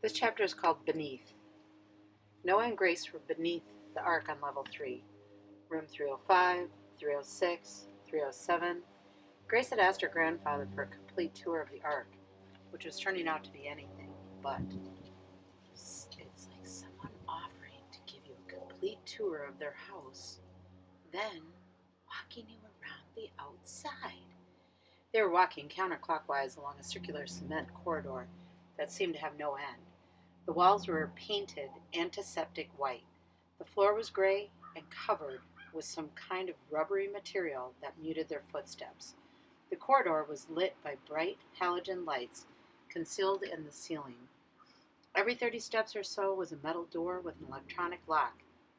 This chapter is called Beneath. Noah and Grace were beneath the ark on level 3. Room 305, 306, 307. Grace had asked her grandfather for a complete tour of the ark, which was turning out to be anything but. It's like someone offering to give you a complete tour of their house, then walking you around the outside. They were walking counterclockwise along a circular cement corridor that seemed to have no end. The walls were painted antiseptic white. The floor was gray and covered with some kind of rubbery material that muted their footsteps. The corridor was lit by bright halogen lights concealed in the ceiling. Every 30 steps or so was a metal door with an electronic lock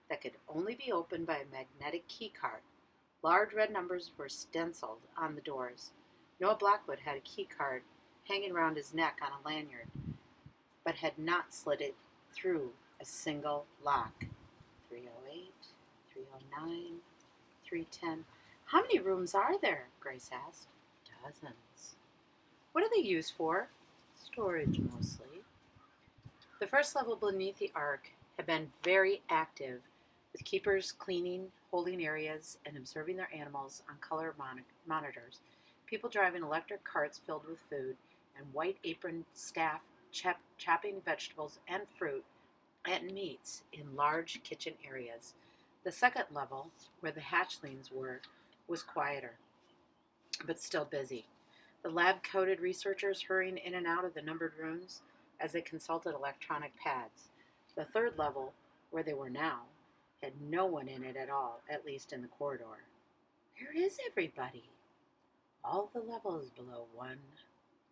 that could only be opened by a magnetic key card. Large red numbers were stenciled on the doors. Noah Blackwood had a key card hanging around his neck on a lanyard, but had not slid it through a single lock. 308, 309, 310. How many rooms are there? Grace asked. Dozens. What are they used for? Storage, mostly. The first level beneath the ark had been very active, with keepers cleaning holding areas and observing their animals on color monitors, people driving electric carts filled with food, and white-aproned staff chopping vegetables and fruit and meats in large kitchen areas. The second level, where the hatchlings were, was quieter, but still busy. The lab-coated researchers hurrying in and out of the numbered rooms as they consulted electronic pads. The third level, where they were now, had no one in it at all, at least in the corridor. Where is everybody? All the levels below 1.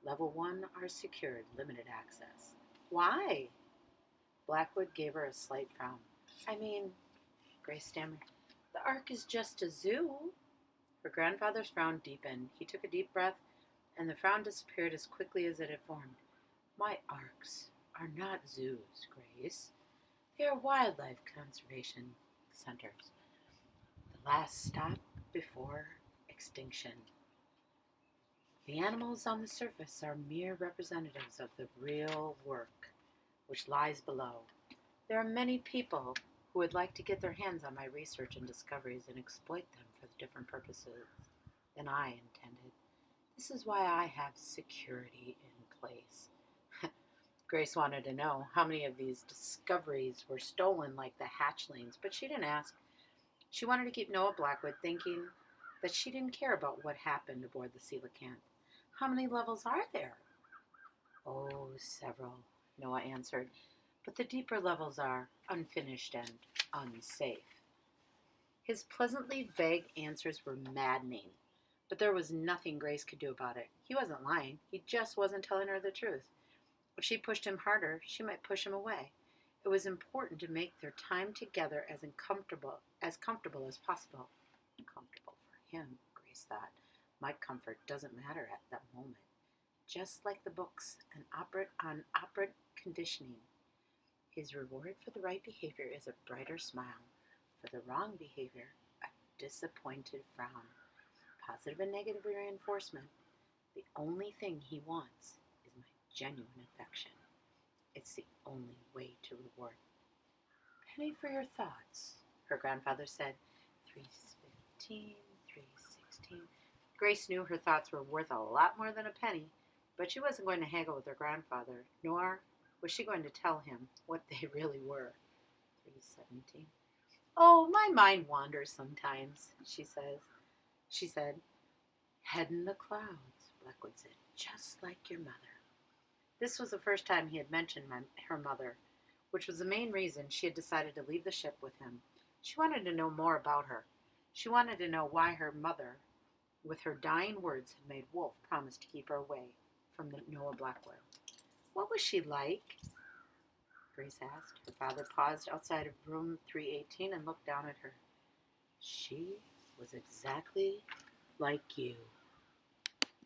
Level 1 are secured, limited access. Why? Blackwood gave her a slight frown. Grace stammered, the ark is just a zoo. Her grandfather's frown deepened. He took a deep breath, and the frown disappeared as quickly as it had formed. My arks are not zoos, Grace. They are wildlife conservation centers. The last stop before extinction. The animals on the surface are mere representatives of the real work which lies below. There are many people who would like to get their hands on my research and discoveries and exploit them for different purposes than I intended. This is why I have security in place. Grace wanted to know how many of these discoveries were stolen like the hatchlings, but she didn't ask. She wanted to keep Noah Blackwood thinking that she didn't care about what happened aboard the coelacanth. How many levels are there? Oh, several, Noah answered, but the deeper levels are unfinished and unsafe. His pleasantly vague answers were maddening, but there was nothing Grace could do about it. He wasn't lying. He just wasn't telling her the truth. If she pushed him harder, she might push him away. It was important to make their time together as comfortable as possible. Comfortable for him, Grace thought. My comfort doesn't matter at that moment. Just like the books on operant conditioning. His reward for the right behavior is a brighter smile. For the wrong behavior, a disappointed frown. Positive and negative reinforcement. The only thing he wants is my genuine affection. It's the only way to reward. Penny for your thoughts, her grandfather said. 3:15, 3:16. Grace knew her thoughts were worth a lot more than a penny, but she wasn't going to haggle with her grandfather, nor was she going to tell him what they really were. 3:17. Oh, my mind wanders sometimes, she said. Head in the clouds, Blackwood said, just like your mother. This was the first time he had mentioned her mother, which was the main reason she had decided to leave the ship with him. She wanted to know more about her. She wanted to know why her mother, with her dying words, had made Wolf promise to keep her away from the Noah Blackwood. What was she like? Grace asked. Her father paused outside of room 318 and looked down at her. She was exactly like you.